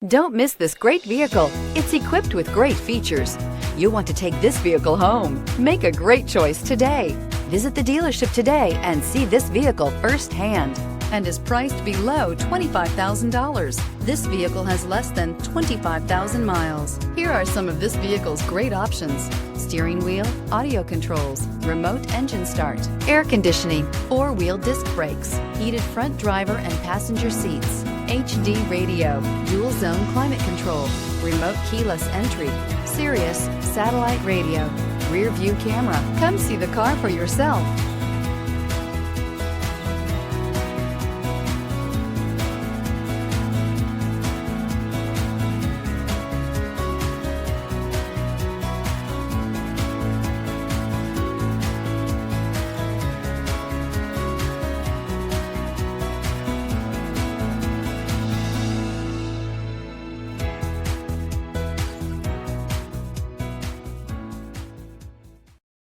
Don't miss this great vehicle. It's equipped with great features. You'll want to take this vehicle home. Make a great choice today. Visit the dealership today and see this vehicle firsthand, and is priced below $25,000. This vehicle has less than 25,000 miles. Here are some of this vehicle's great options: steering wheel audio controls, remote engine start, air conditioning, four-wheel disc brakes, heated front driver and passenger seats, HD radio, dual zone climate control, remote keyless entry, Sirius satellite radio, rear view camera. Come see the car for yourself.